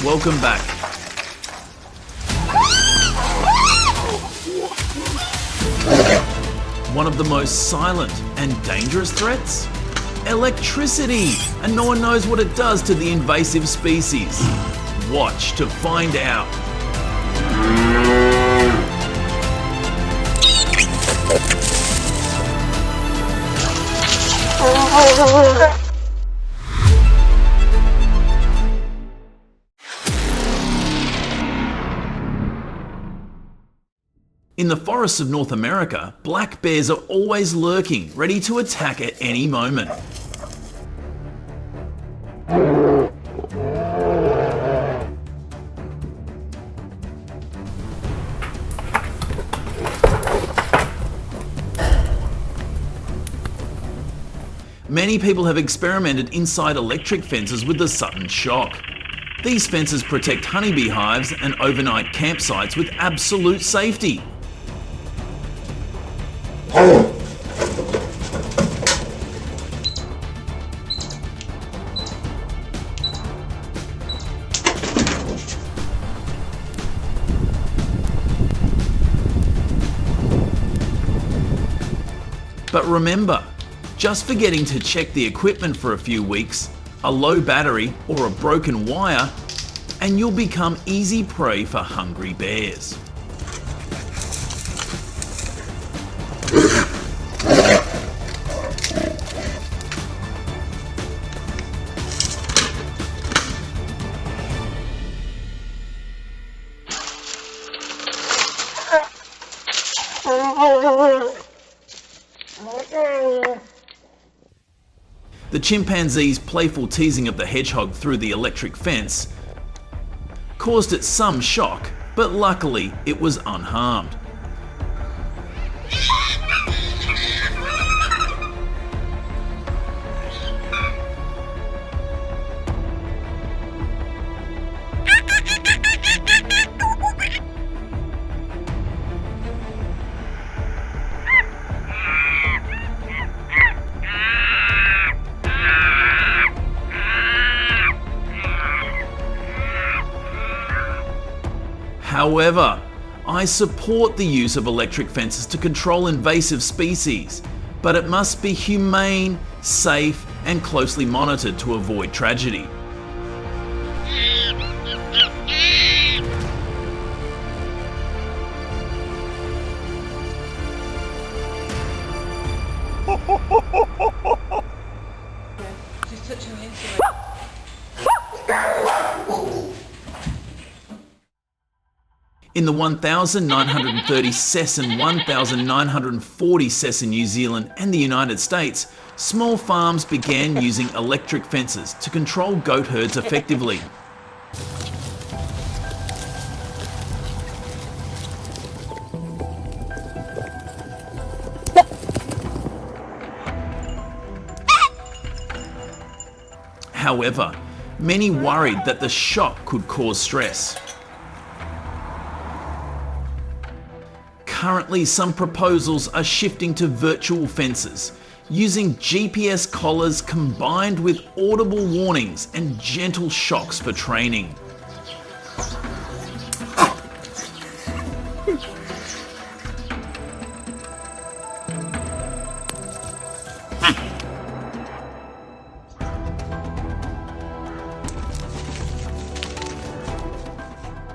welcome back. One of the most silent and dangerous threats? Electricity! And no one knows what it does to the invasive species. Watch to find out. In the forests of North America, black bears are always lurking, ready to attack at any moment. Many people have experimented inside electric fences with the sudden shock. These fences protect honeybee hives and overnight campsites with absolute safety. But remember, just forgetting to check the equipment for a few weeks, a low battery or a broken wire, and you'll become easy prey for hungry bears. The chimpanzee's playful teasing of the hedgehog through the electric fence caused it some shock, but luckily it was unharmed. However, I support the use of electric fences to control invasive species, but it must be humane, safe, and closely monitored to avoid tragedy. Just touch your head. In the 1,930 cess and 1,940 cess in New Zealand and the United States, small farms began using electric fences to control goat herds effectively. However, many worried that the shock could cause stress. Currently, some proposals are shifting to virtual fences, using GPS collars combined with audible warnings and gentle shocks for training.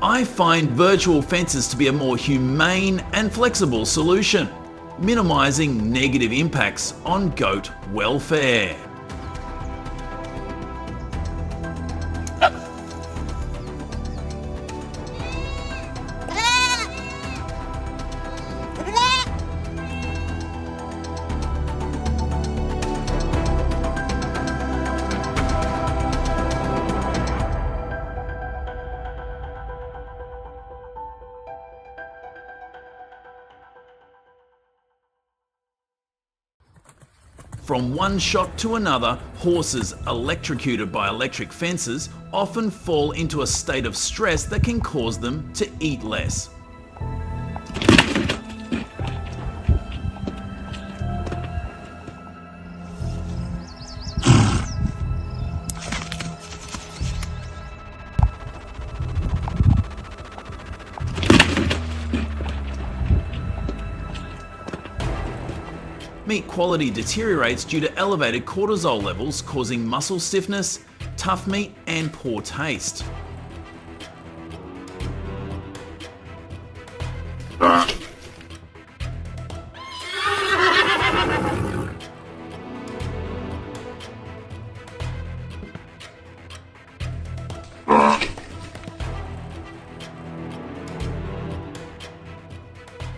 I find virtual fences to be a more humane and flexible solution, minimising negative impacts on goat welfare. From one shock to another, horses electrocuted by electric fences often fall into a state of stress that can cause them to eat less. Meat quality deteriorates due to elevated cortisol levels, causing muscle stiffness, tough meat, and poor taste.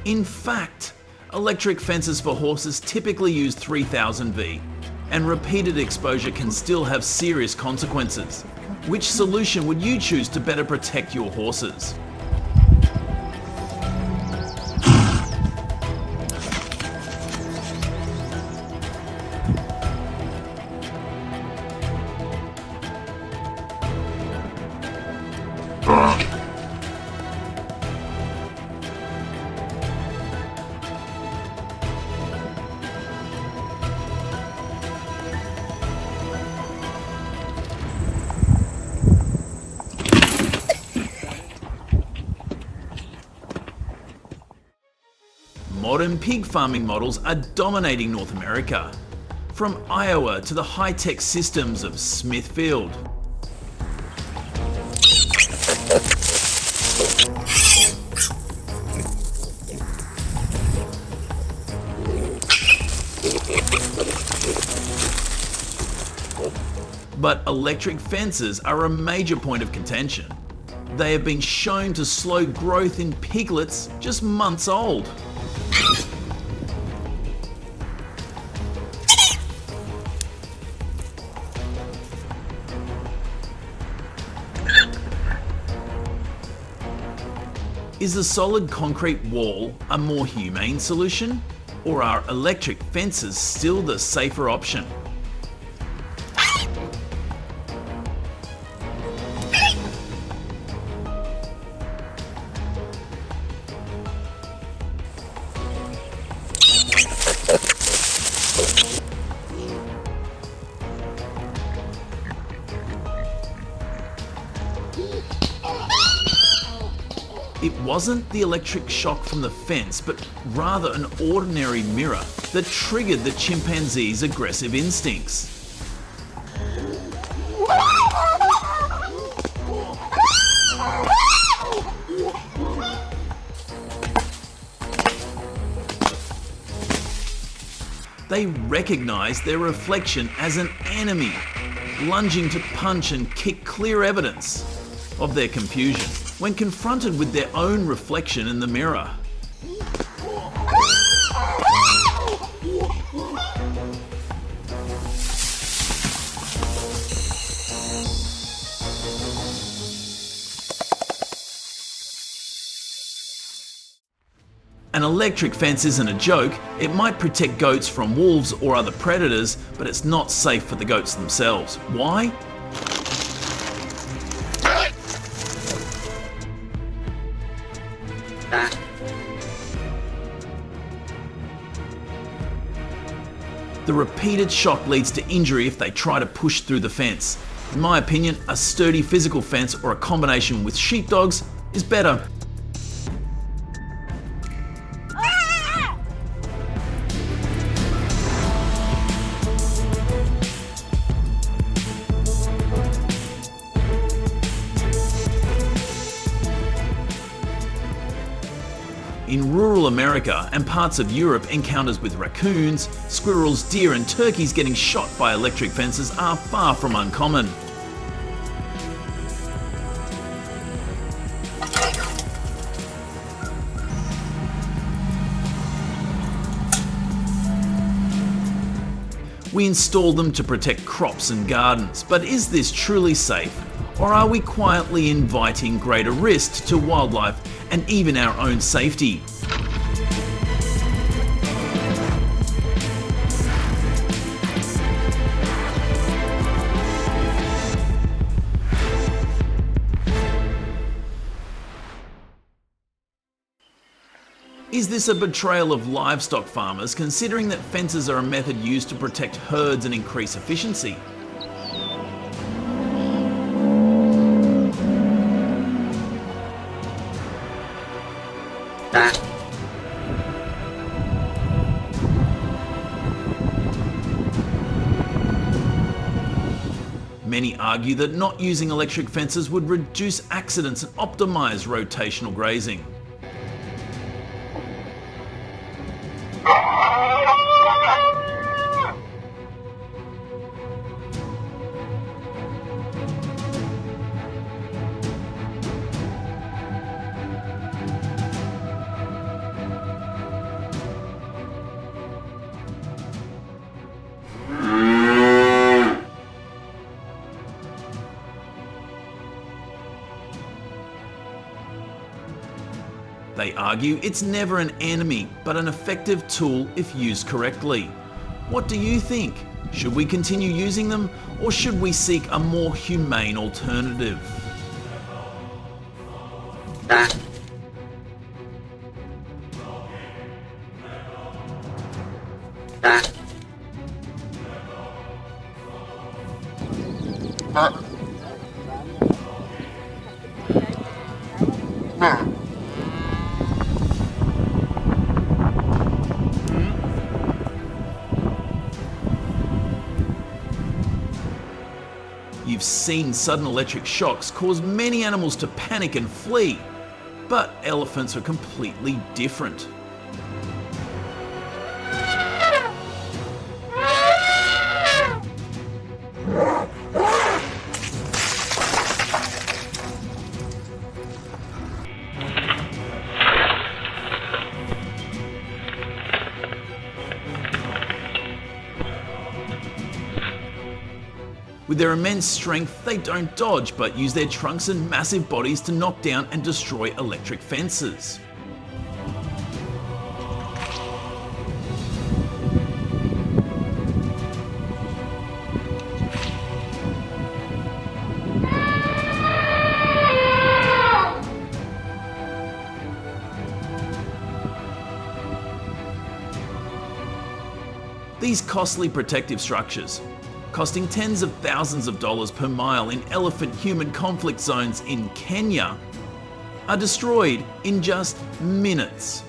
In fact, electric fences for horses typically use 3000 V, and repeated exposure can still have serious consequences. Which solution would you choose to better protect your horses? Modern pig farming models are dominating North America, from Iowa to the high-tech systems of Smithfield. But electric fences are a major point of contention. They have been shown to slow growth in piglets just months old. Is a solid concrete wall a more humane solution, or are electric fences still the safer option? It wasn't the electric shock from the fence, but rather an ordinary mirror that triggered the chimpanzee's aggressive instincts. They recognized their reflection as an enemy, lunging to punch and kick clear evidence of their confusion when confronted with their own reflection in the mirror. An electric fence isn't a joke. It might protect goats from wolves or other predators, but it's not safe for the goats themselves. Why? The repeated shock leads to injury if they try to push through the fence. In my opinion, a sturdy physical fence or a combination with sheepdogs is better. In rural America and parts of Europe, encounters with raccoons, squirrels, deer and turkeys getting shot by electric fences are far from uncommon. We install them to protect crops and gardens, but is this truly safe? Or are we quietly inviting greater risk to wildlife and even our own safety? Is this a betrayal of livestock farmers, considering that fences are a method used to protect herds and increase efficiency? Many argue that not using electric fences would reduce accidents and optimise rotational grazing. They argue it's never an enemy, but an effective tool if used correctly. What do you think? Should we continue using them, or should we seek a more humane alternative? You've seen sudden electric shocks cause many animals to panic and flee, but elephants are completely different. With their immense strength, they don't dodge, but use their trunks and massive bodies to knock down and destroy electric fences. These costly protective structures, costing tens of thousands of dollars per mile in elephant-human conflict zones in Kenya, are destroyed in just minutes.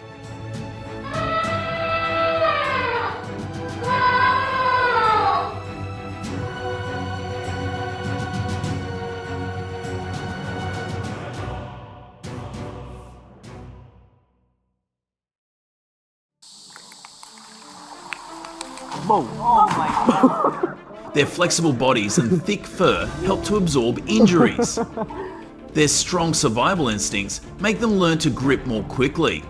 Whoa. Oh my God. Their flexible bodies and thick fur help to absorb injuries. Their strong survival instincts make them learn to grip more quickly.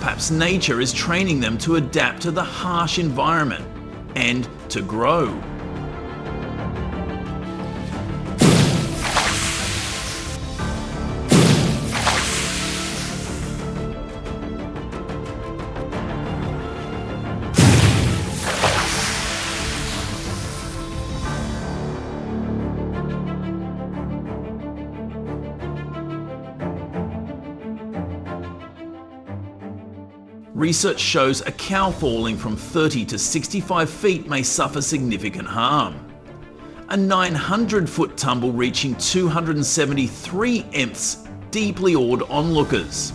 Perhaps nature is training them to adapt to the harsh environment and to grow. Research shows a cow falling from 30 to 65 feet may suffer significant harm. A 900-foot tumble reaching 273 emths deeply awed onlookers.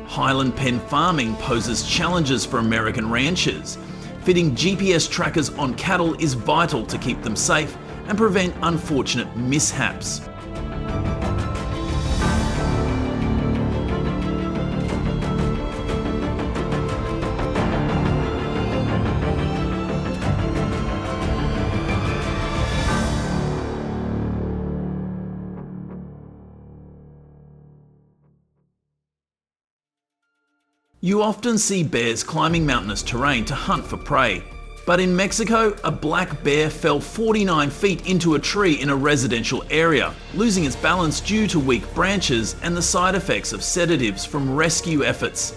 Highland pen farming poses challenges for American ranchers. Fitting GPS trackers on cattle is vital to keep them safe and prevent unfortunate mishaps. You often see bears climbing mountainous terrain to hunt for prey, but in Mexico, a black bear fell 49 feet into a tree in a residential area, losing its balance due to weak branches and the side effects of sedatives from rescue efforts.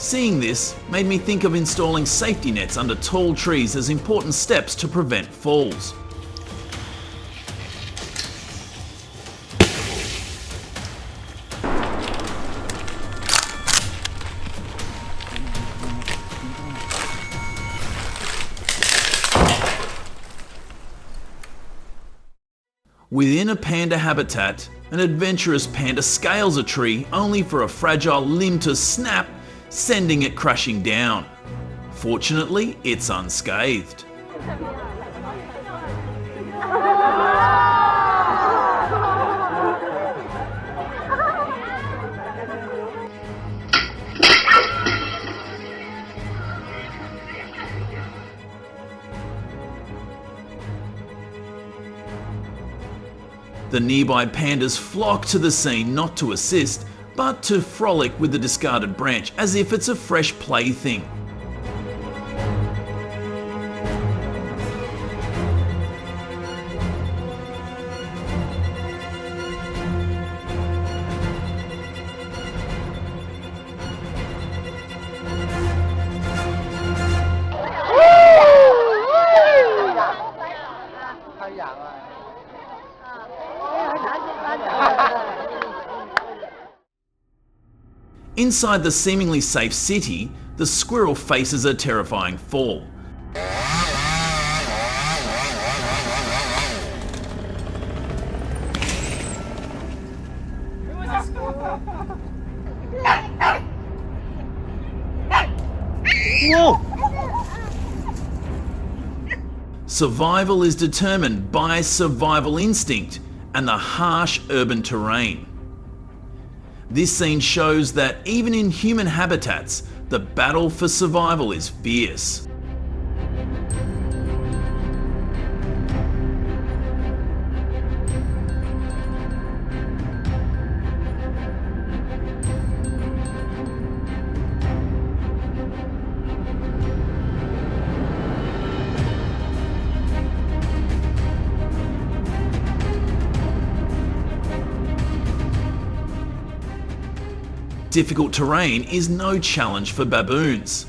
Seeing this made me think of installing safety nets under tall trees as important steps to prevent falls. Within a panda habitat, an adventurous panda scales a tree only for a fragile limb to snap, sending it crashing down. Fortunately, it's unscathed. The nearby pandas flock to the scene not to assist, but to frolic with the discarded branch as if it's a fresh plaything. Inside the seemingly safe city, the squirrel faces a terrifying fall. Whoa! Survival is determined by survival instinct and the harsh urban terrain. This scene shows that even in human habitats, the battle for survival is fierce. Difficult terrain is no challenge for baboons.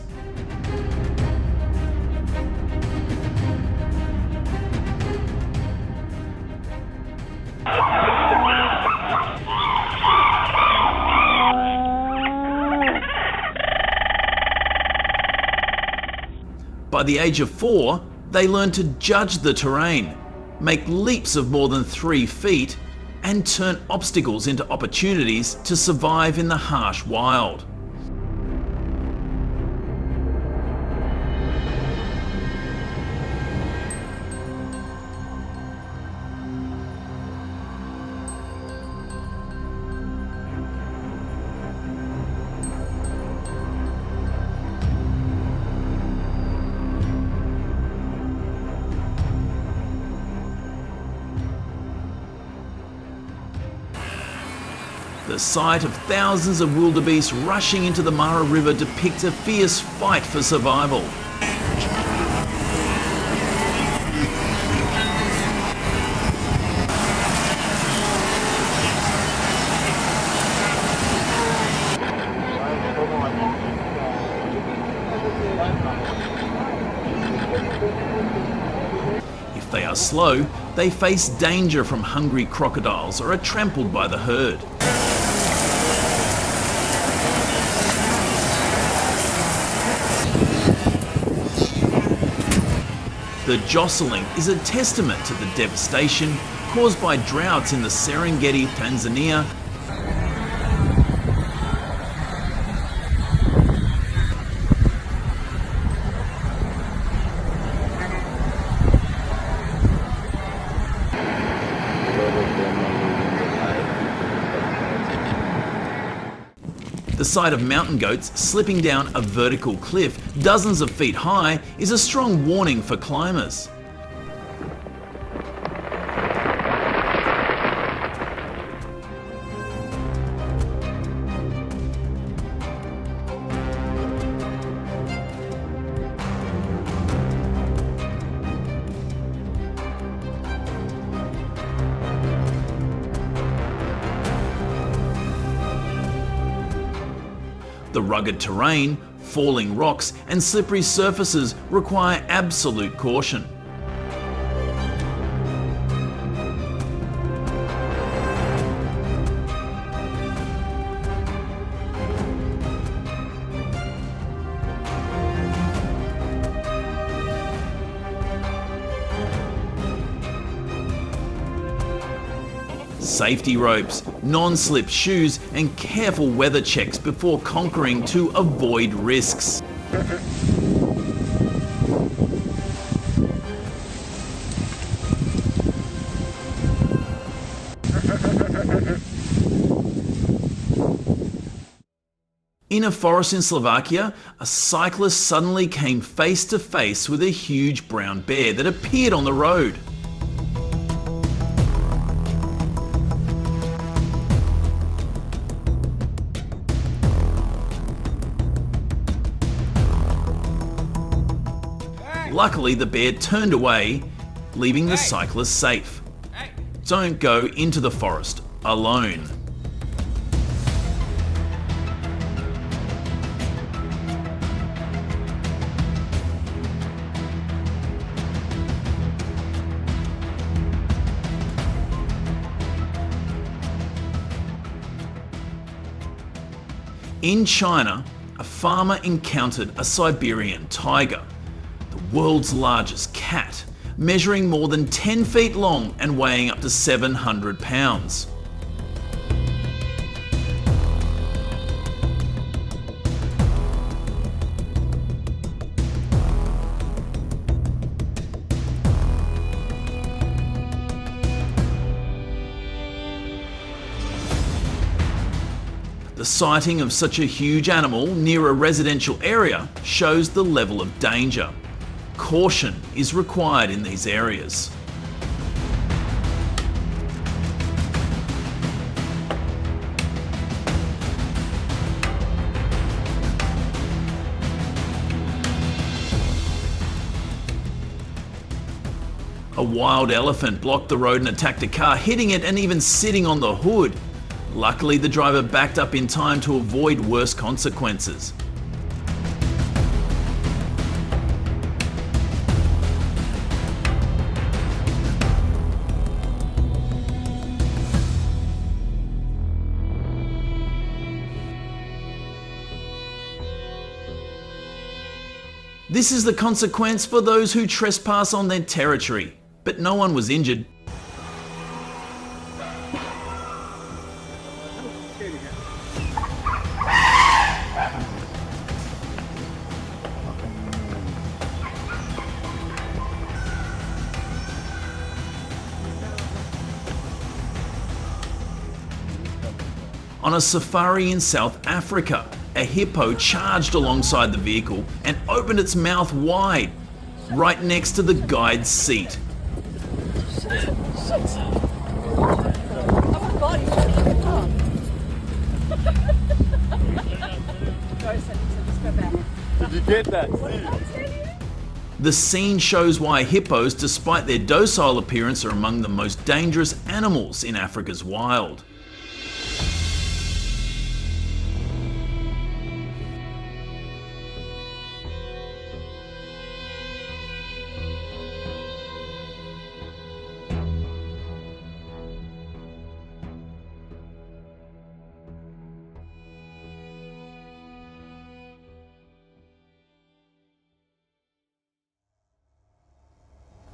By the age of 4, they learn to judge the terrain, make leaps of more than 3 feet, and turn obstacles into opportunities to survive in the harsh wild. The sight of thousands of wildebeest rushing into the Mara River depicts a fierce fight for survival. If they are slow, they face danger from hungry crocodiles or are trampled by the herd. The jostling is a testament to the devastation caused by droughts in the Serengeti, Tanzania, The sight of mountain goats slipping down a vertical cliff dozens of feet high is a strong warning for climbers. The rugged terrain Falling rocks and slippery surfaces require absolute caution. Safety ropes, non-slip shoes and careful weather checks before conquering to avoid risks. In a forest in Slovakia, a cyclist suddenly came face to face with a huge brown bear that appeared on the road. Luckily, the bear turned away, leaving the cyclist safe. Don't go into the forest alone. In China, a farmer encountered a Siberian tiger, the world's largest cat, measuring more than 10 feet long and weighing up to 700 pounds. The sighting of such a huge animal near a residential area shows the level of danger. Caution is required in these areas. A wild elephant blocked the road and attacked a car, hitting it and even sitting on the hood. Luckily, the driver backed up in time to avoid worse consequences. This is the consequence for those who trespass on their territory, but no one was injured. On a safari in South Africa, a hippo charged alongside the vehicle and opened its mouth wide, right next to the guide's seat. Did you get that? The scene shows why hippos, despite their docile appearance, are among the most dangerous animals in Africa's wild.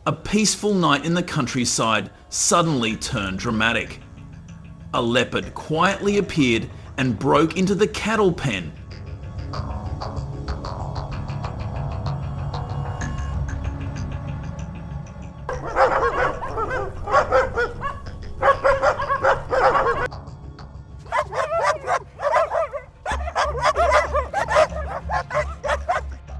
A peaceful night in the countryside suddenly turned dramatic. A leopard quietly appeared and broke into the cattle pen.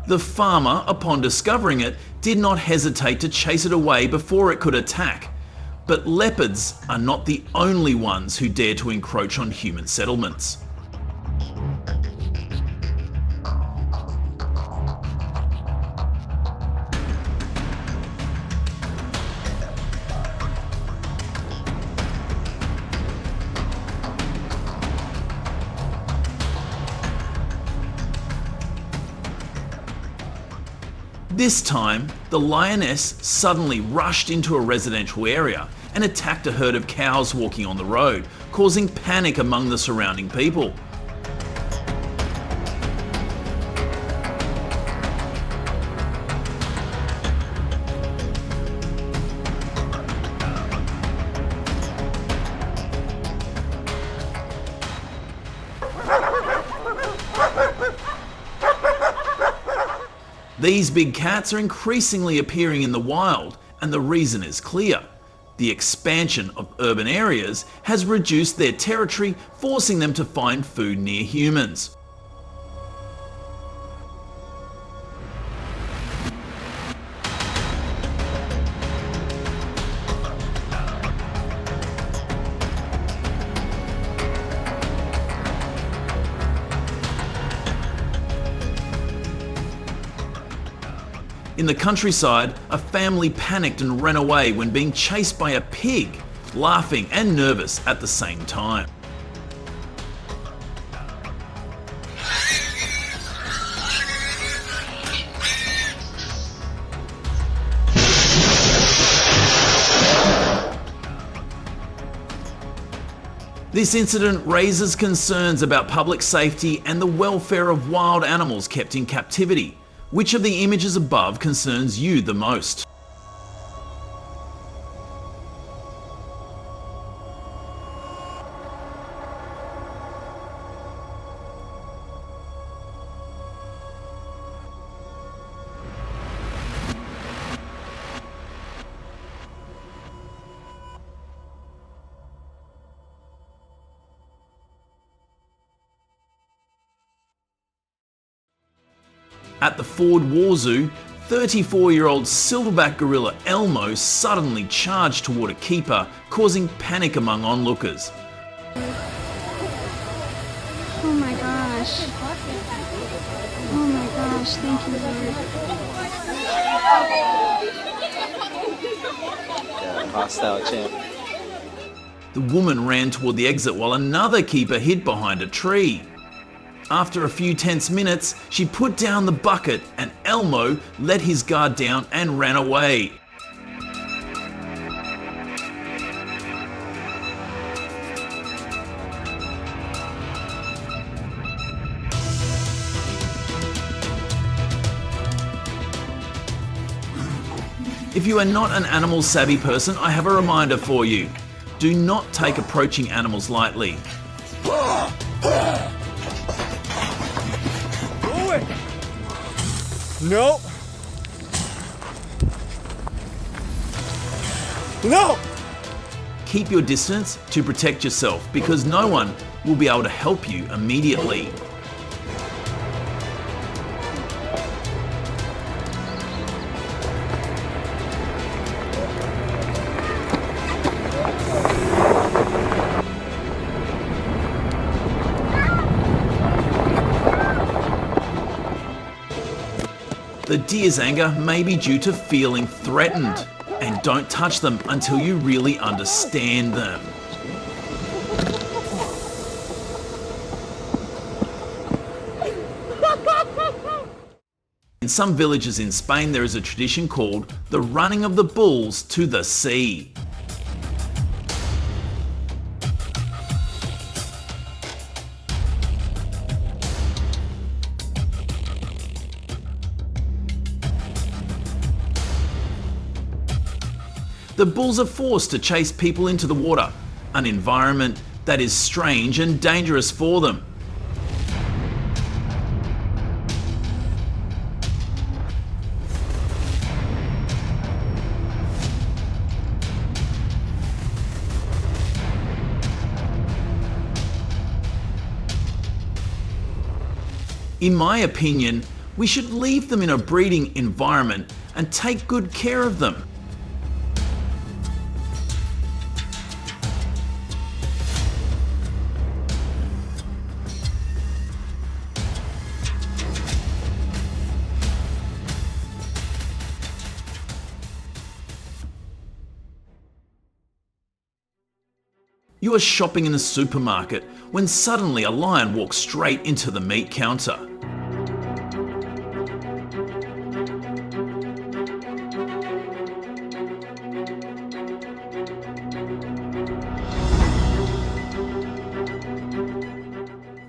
The farmer, upon discovering it, did not hesitate to chase it away before it could attack. But leopards are not the only ones who dare to encroach on human settlements. This time, the lioness suddenly rushed into a residential area and attacked a herd of cows walking on the road, causing panic among the surrounding people. These big cats are increasingly appearing in the wild, and the reason is clear. The expansion of urban areas has reduced their territory, forcing them to find food near humans. In the countryside, a family panicked and ran away when being chased by a pig, laughing and nervous at the same time. This incident raises concerns about public safety and the welfare of wild animals kept in captivity. Which of the images above concerns you the most? At the Ford War Zoo, 34-year-old silverback gorilla Elmo suddenly charged toward a keeper, causing panic among onlookers. Oh my gosh. Oh my gosh, thank you, Lord. Yeah, hostile champ. The woman ran toward the exit while another keeper hid behind a tree. After a few tense minutes, she put down the bucket and Elmo let his guard down and ran away. If you are not an animal savvy person, I have a reminder for you. Do not take approaching animals lightly. No! No! Keep your distance to protect yourself because no one will be able to help you immediately. The deer's anger may be due to feeling threatened, and don't touch them until you really understand them. In some villages in Spain, there is a tradition called the running of the bulls to the sea. The bulls are forced to chase people into the water, an environment that is strange and dangerous for them. In my opinion, we should leave them in a breeding environment and take good care of them. You are shopping in a supermarket when suddenly a lion walks straight into the meat counter.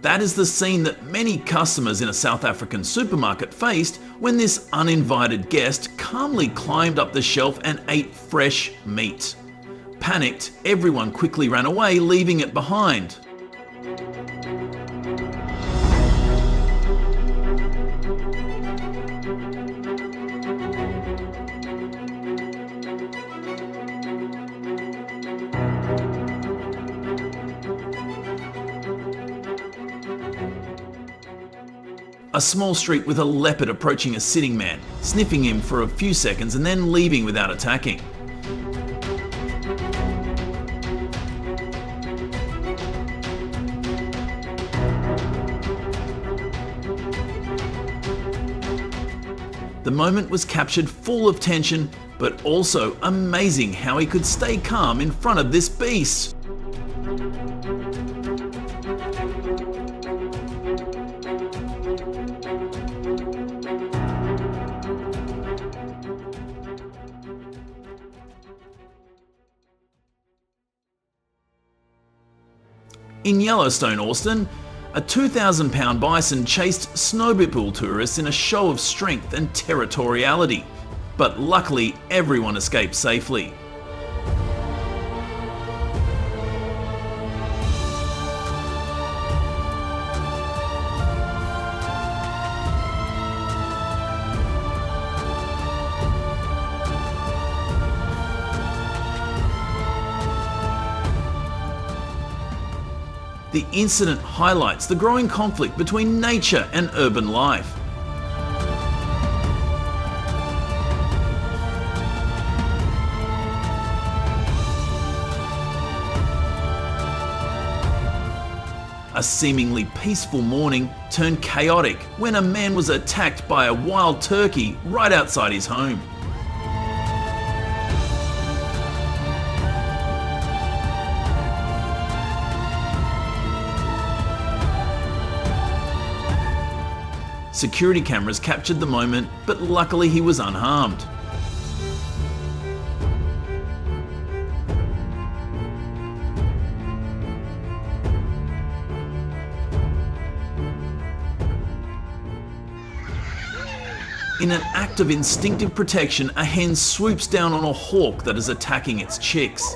That is the scene that many customers in a South African supermarket faced when this uninvited guest calmly climbed up the shelf and ate fresh meat. Panicked, everyone quickly ran away, leaving it behind. A small street with a leopard approaching a sitting man, sniffing him for a few seconds and then leaving without attacking. The moment was captured full of tension, but also amazing how he could stay calm in front of this beast. In Yellowstone, Austin, a 2,000-pound bison chased snowmobile tourists in a show of strength and territoriality, but luckily everyone escaped safely. The incident highlights the growing conflict between nature and urban life. A seemingly peaceful morning turned chaotic when a man was attacked by a wild turkey right outside his home. Security cameras captured the moment, but luckily he was unharmed. In an act of instinctive protection, a hen swoops down on a hawk that is attacking its chicks.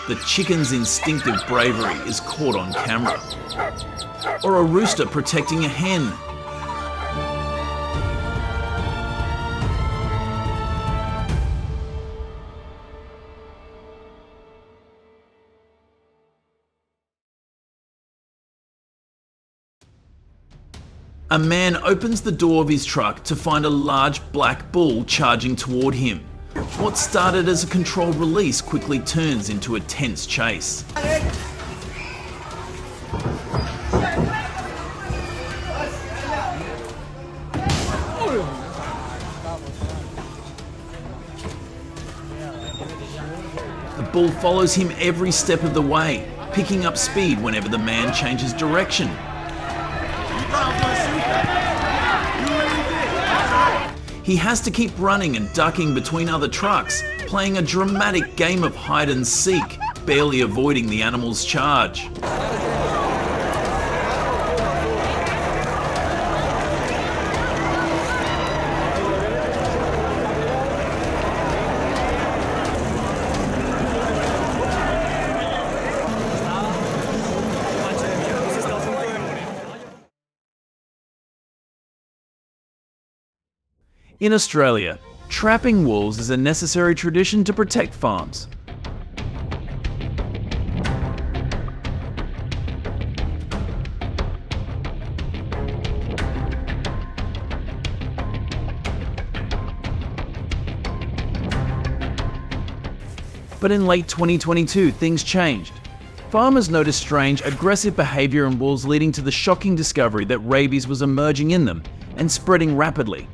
The chicken's instinctive bravery is caught on camera. Or a rooster protecting a hen. A man opens the door of his truck to find a large black bull charging toward him. What started as a controlled release quickly turns into a tense chase. The bull follows him every step of the way, picking up speed whenever the man changes direction. He has to keep running and ducking between other trucks, playing a dramatic game of hide and seek, barely avoiding the animal's charge. In Australia, trapping wolves is a necessary tradition to protect farms. But in late 2022, things changed. Farmers noticed strange, aggressive behaviour in wolves, leading to the shocking discovery that rabies was emerging in them and spreading rapidly.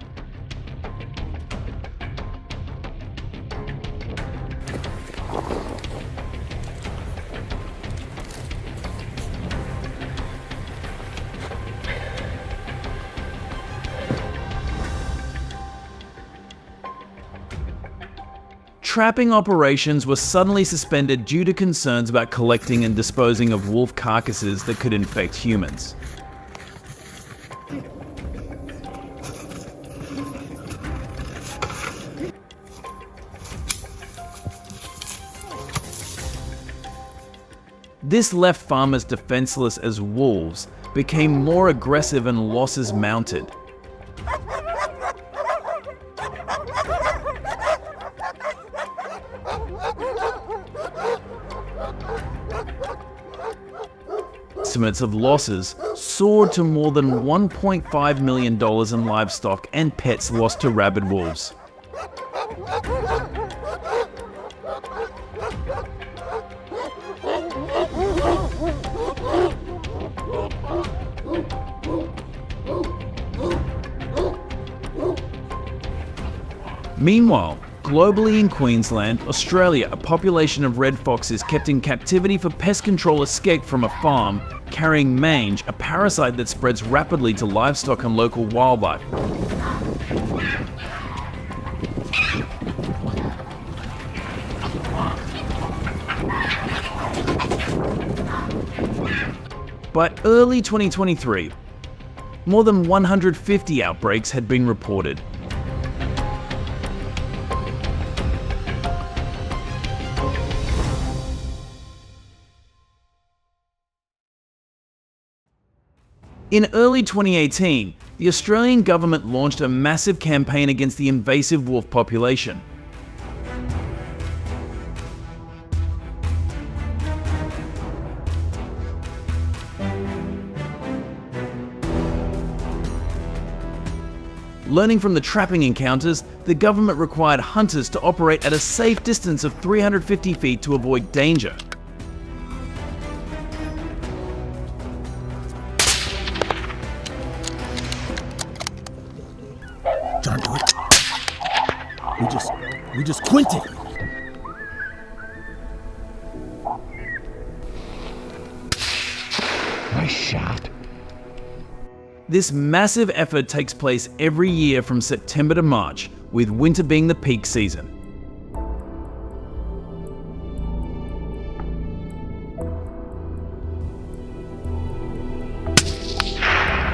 trapping operations were suddenly suspended due to concerns about collecting and disposing of wolf carcasses that could infect humans. This left farmers defenseless as wolves became more aggressive and losses mounted. Estimates of losses soared to more than $1.5 million in livestock and pets lost to rabid wolves. Meanwhile, globally in Queensland, Australia, a population of red foxes kept in captivity for pest control escaped from a farm carrying mange, a parasite that spreads rapidly to livestock and local wildlife. By early 2023, more than 150 outbreaks had been reported. In early 2018, the Australian government launched a massive campaign against the invasive wolf population. Learning from the trapping encounters, the government required hunters to operate at a safe distance of 350 feet to avoid danger. John, do it. We just quinted. Nice shot. This massive effort takes place every year from September to March, with winter being the peak season.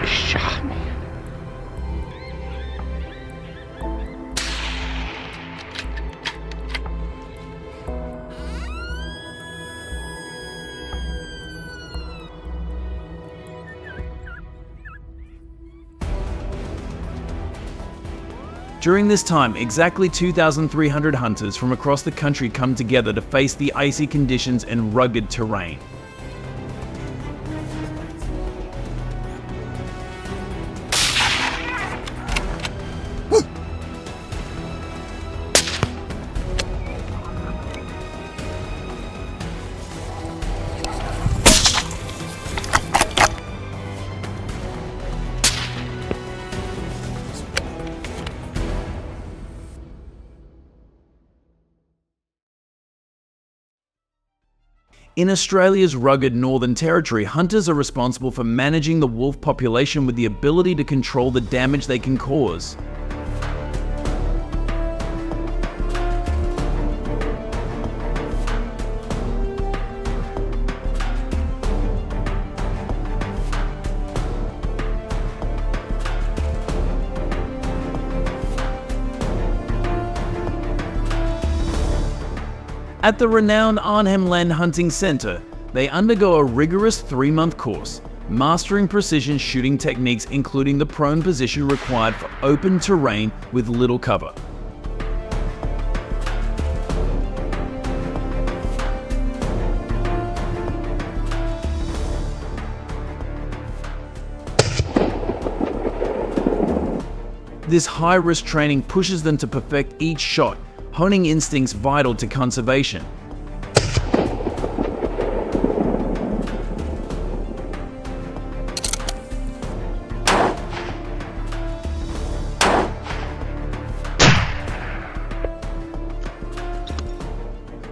Shot. During this time, exactly 2,300 hunters from across the country come together to face the icy conditions and rugged terrain. In Australia's rugged Northern Territory, hunters are responsible for managing the wolf population with the ability to control the damage they can cause. At the renowned Arnhem Land Hunting Centre, they undergo a rigorous 3-month course, mastering precision shooting techniques including the prone position required for open terrain with little cover. This high-risk training pushes them to perfect each shot, honing instincts vital to conservation.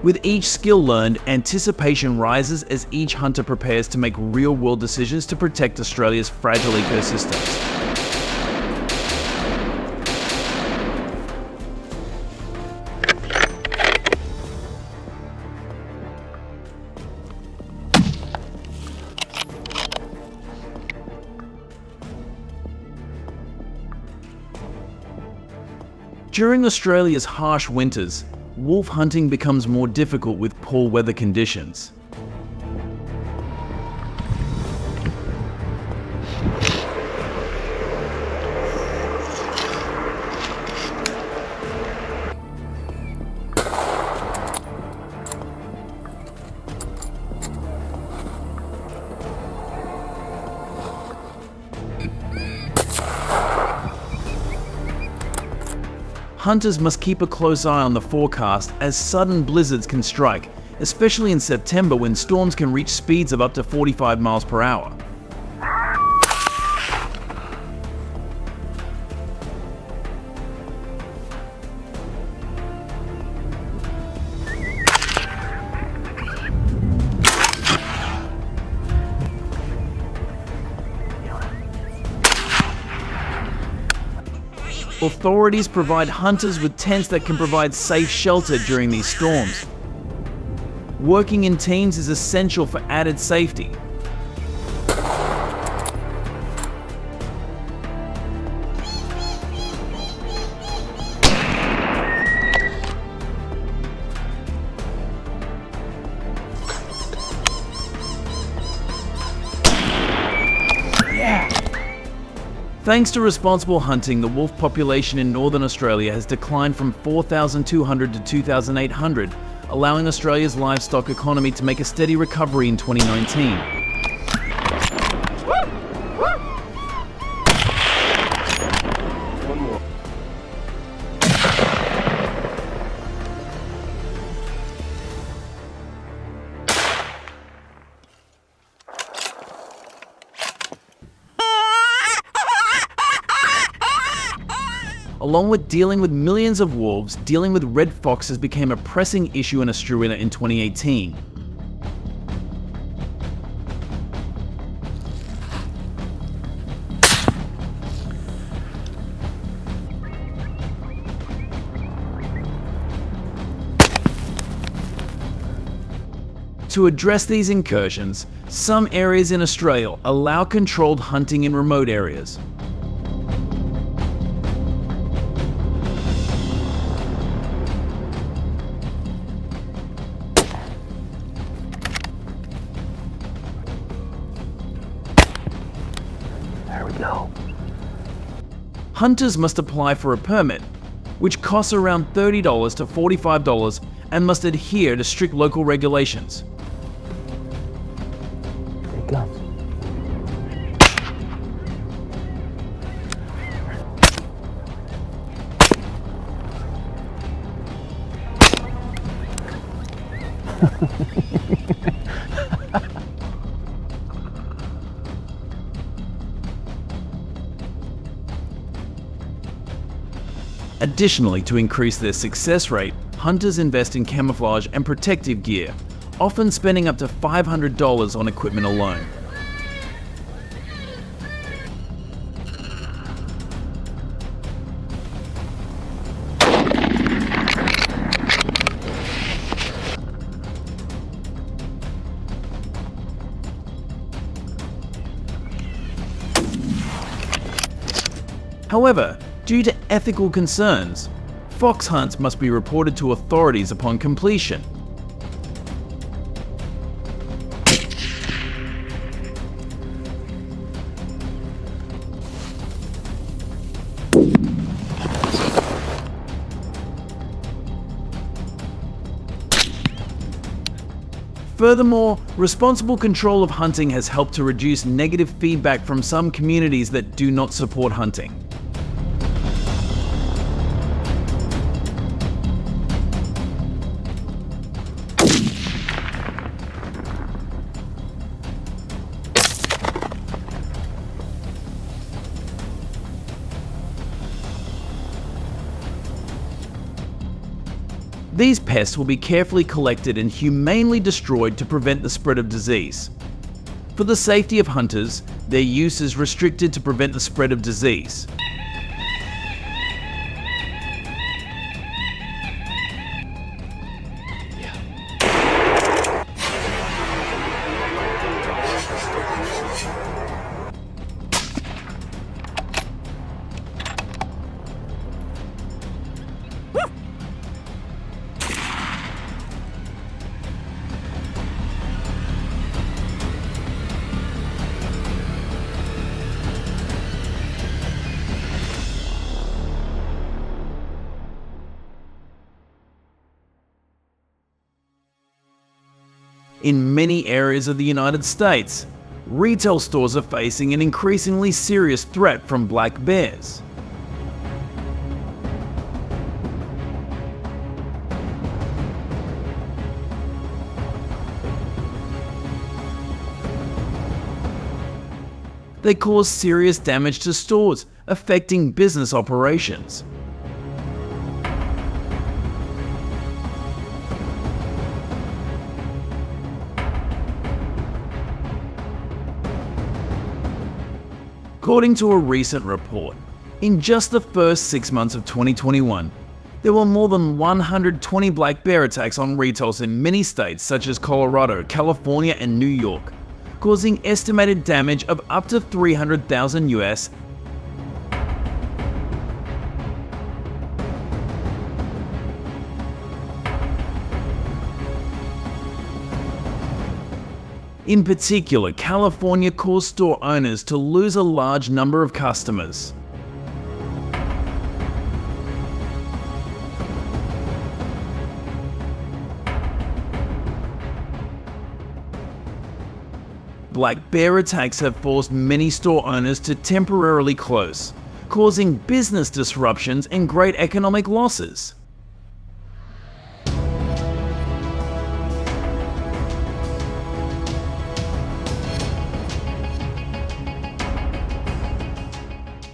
With each skill learned, anticipation rises as each hunter prepares to make real-world decisions to protect Australia's fragile ecosystems. During Australia's harsh winters, wolf hunting becomes more difficult with poor weather conditions. Hunters must keep a close eye on the forecast as sudden blizzards can strike, especially in September when storms can reach speeds of up to 45 miles per hour. Authorities provide hunters with tents that can provide safe shelter during these storms. Working in teams is essential for added safety. Thanks to responsible hunting, the wolf population in northern Australia has declined from 4,200 to 2,800, allowing Australia's livestock economy to make a steady recovery in 2019. Along with dealing with millions of wolves, dealing with red foxes became a pressing issue in Australia in 2018. To address these incursions, some areas in Australia allow controlled hunting in remote areas. There we go. Hunters must apply for a permit, which costs around $30 to $45 and must adhere to strict local regulations. Here it comes. Additionally, to increase their success rate, hunters invest in camouflage and protective gear, often spending up to $500 on equipment alone. However, due to ethical concerns, fox hunts must be reported to authorities upon completion. Furthermore, responsible control of hunting has helped to reduce negative feedback from some communities that do not support hunting. These pests will be carefully collected and humanely destroyed to prevent the spread of disease. For the safety of hunters, their use is restricted to prevent the spread of disease. In many areas of the United States, retail stores are facing an increasingly serious threat from black bears. They cause serious damage to stores, affecting business operations. According to a recent report, in just the first 6 months of 2021, there were more than 120 black bear attacks on retailers in many states such as Colorado, California, and New York, causing estimated damage of up to $300,000 US. In particular, California caused store owners to lose a large number of customers. Black bear attacks have forced many store owners to temporarily close, causing business disruptions and great economic losses.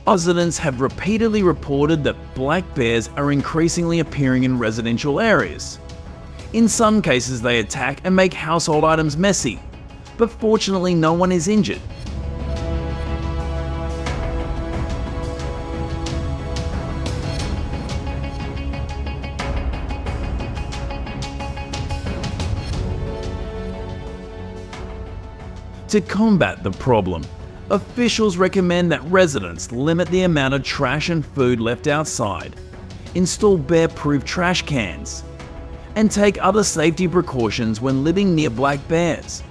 Residents have repeatedly reported that black bears are increasingly appearing in residential areas. In some cases, they attack and make household items messy, but fortunately no one is injured. To combat the problem, officials recommend that residents limit the amount of trash and food left outside, install bear-proof trash cans, and take other safety precautions when living near black bears.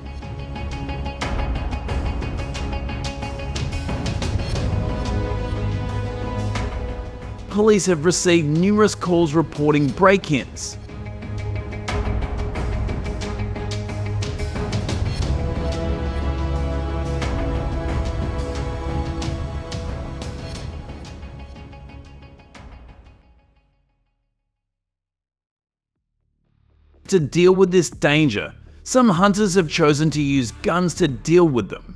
Police have received numerous calls reporting break-ins. To deal with this danger, some hunters have chosen to use guns to deal with them.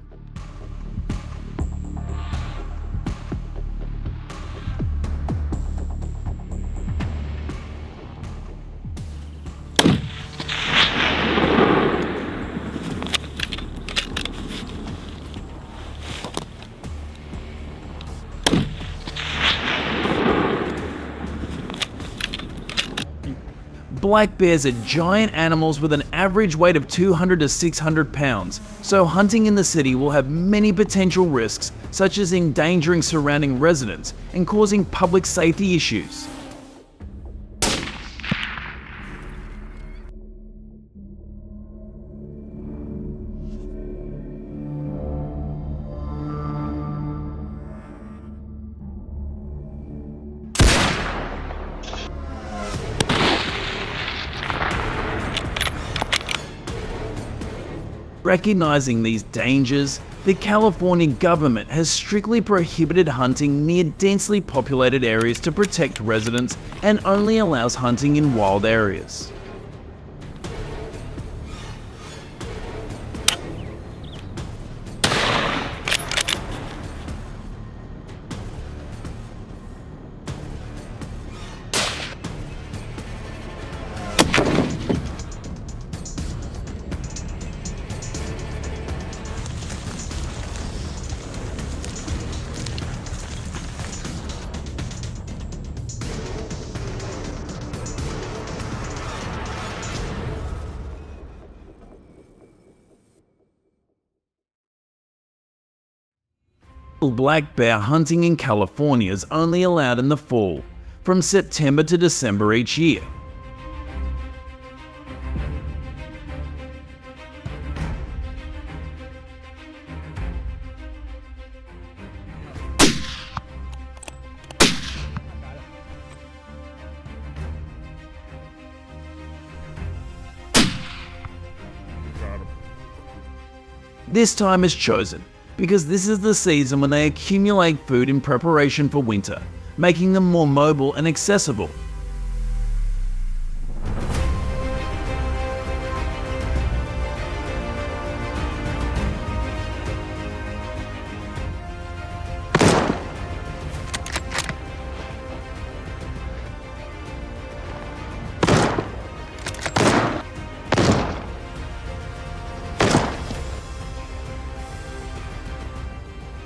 Black bears are giant animals with an average weight of 200 to 600 pounds, so hunting in the city will have many potential risks, such as endangering surrounding residents and causing public safety issues. Recognizing these dangers, the California government has strictly prohibited hunting near densely populated areas to protect residents and only allows hunting in wild areas. Black bear hunting in California is only allowed in the fall, from September to December each year. This time is chosen because this is the season when they accumulate food in preparation for winter, making them more mobile and accessible.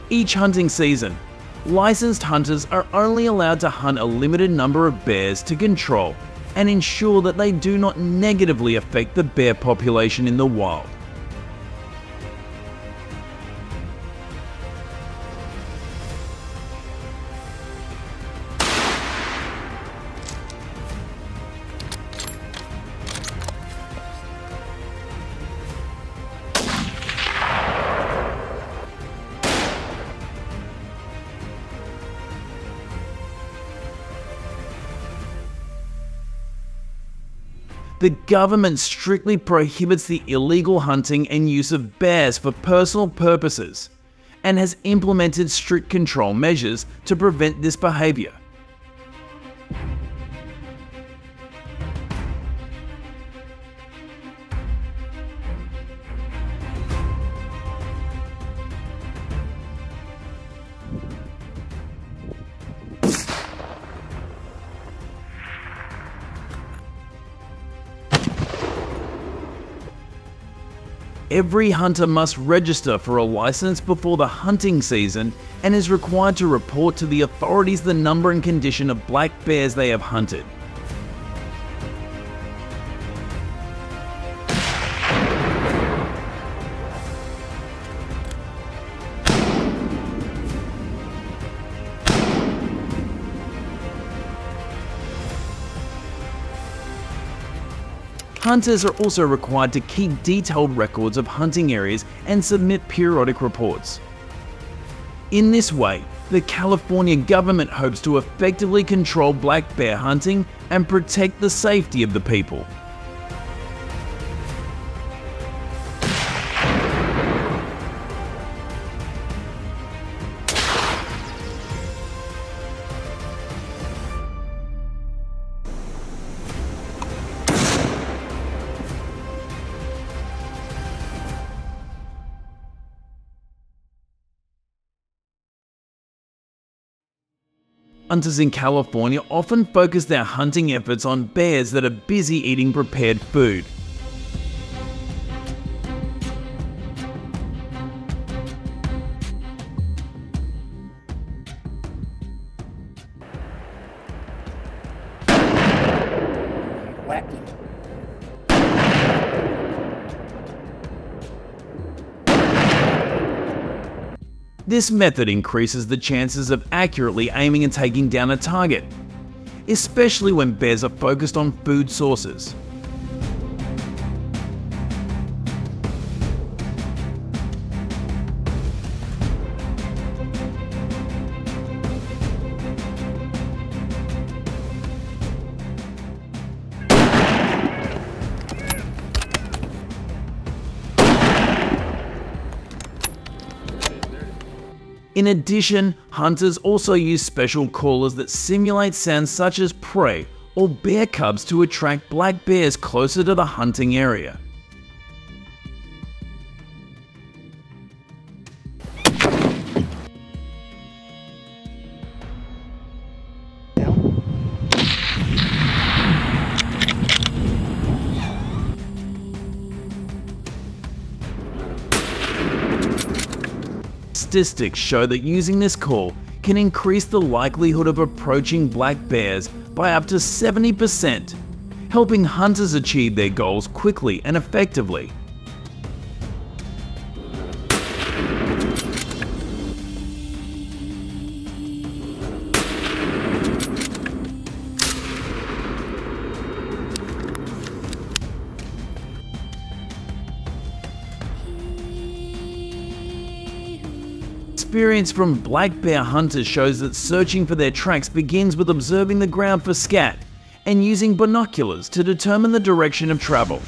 Each hunting season, licensed hunters are only allowed to hunt a limited number of bears to control and ensure that they do not negatively affect the bear population in the wild. The government strictly prohibits the illegal hunting and use of bears for personal purposes, and has implemented strict control measures to prevent this behavior. Every hunter must register for a license before the hunting season and is required to report to the authorities the number and condition of black bears they have hunted. Hunters are also required to keep detailed records of hunting areas and submit periodic reports. In this way, the California government hopes to effectively control black bear hunting and protect the safety of the people. Hunters in California often focus their hunting efforts on bears that are busy eating prepared food. Whacked it. This method increases the chances of accurately aiming and taking down a target, especially when bears are focused on food sources. In addition, hunters also use special callers that simulate sounds such as prey or bear cubs to attract black bears closer to the hunting area. Statistics show that using this call can increase the likelihood of approaching black bears by up to 70%, helping hunters achieve their goals quickly and effectively. Experience from black bear hunters shows that searching for their tracks begins with observing the ground for scat and using binoculars to determine the direction of travel.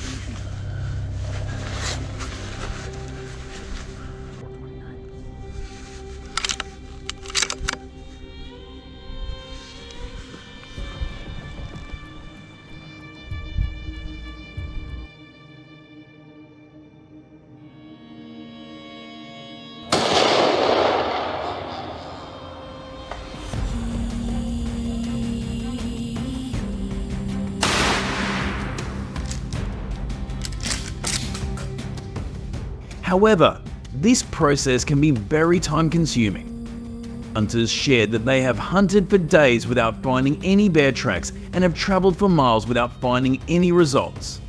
However, this process can be very time-consuming. Hunters shared that they have hunted for days without finding any bear tracks and have traveled for miles without finding any results.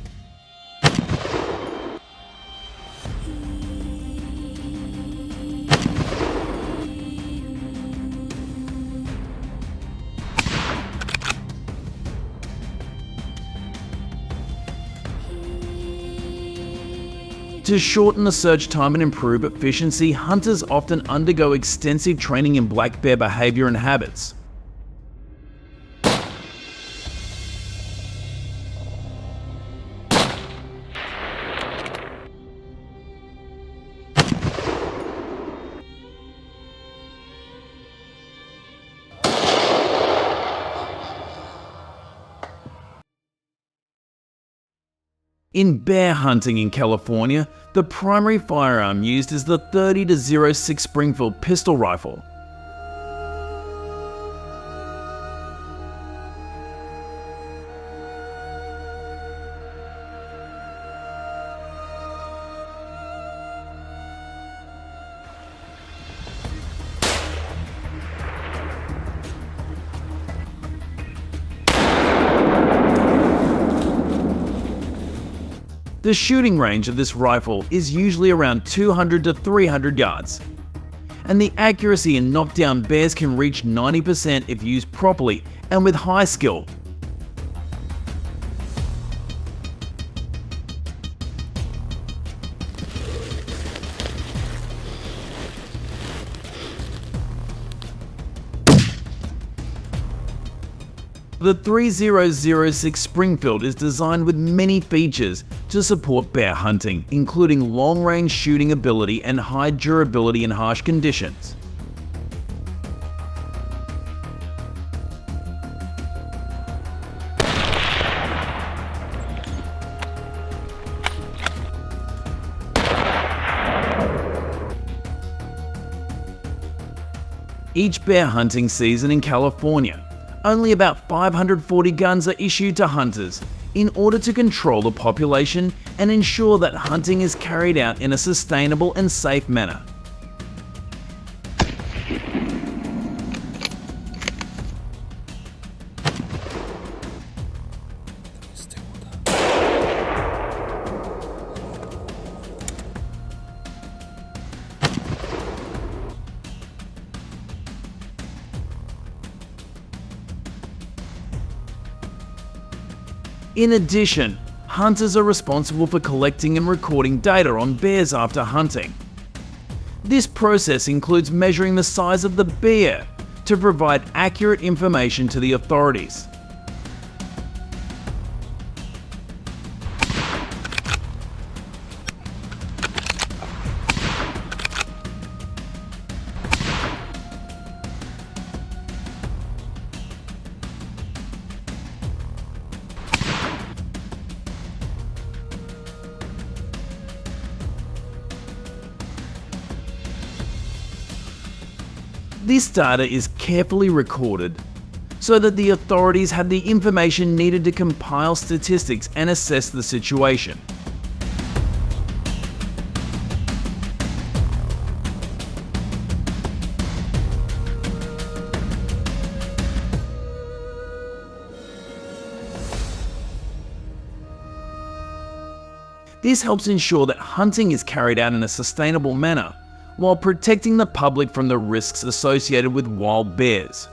To shorten the search time and improve efficiency, hunters often undergo extensive training in black bear behavior and habits. In bear hunting in California, the primary firearm used is the .30-06 Springfield pistol rifle. The shooting range of this rifle is usually around 200 to 300 yards, and the accuracy in knockdown bears can reach 90% if used properly and with high skill. The .3006 Springfield is designed with many features to support bear hunting, including long-range shooting ability and high durability in harsh conditions. Each bear hunting season in California, only about 540 guns are issued to hunters in order to control the population and ensure that hunting is carried out in a sustainable and safe manner. In addition, hunters are responsible for collecting and recording data on bears after hunting. This process includes measuring the size of the bear to provide accurate information to the authorities. This data is carefully recorded so that the authorities have the information needed to compile statistics and assess the situation. This helps ensure that hunting is carried out in a sustainable manner, while protecting the public from the risks associated with wild bears.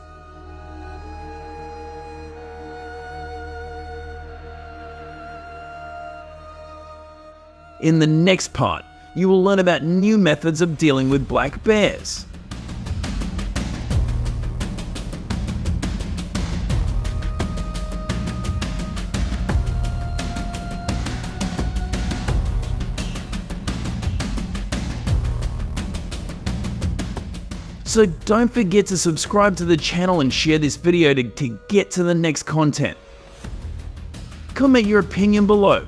In the next part, you will learn about new methods of dealing with black bears. So don't forget to subscribe to the channel and share this video to get to the next content. Comment your opinion below.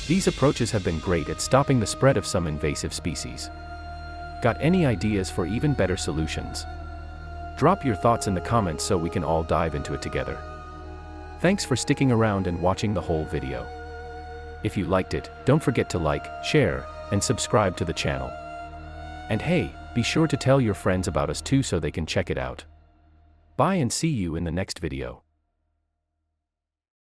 These approaches have been great at stopping the spread of some invasive species. Got any ideas for even better solutions? Drop your thoughts in the comments so we can all dive into it together. Thanks for sticking around and watching the whole video. If you liked it, don't forget to like, share, and subscribe to the channel. And hey, be sure to tell your friends about us too so they can check it out. Bye and see you in the next video.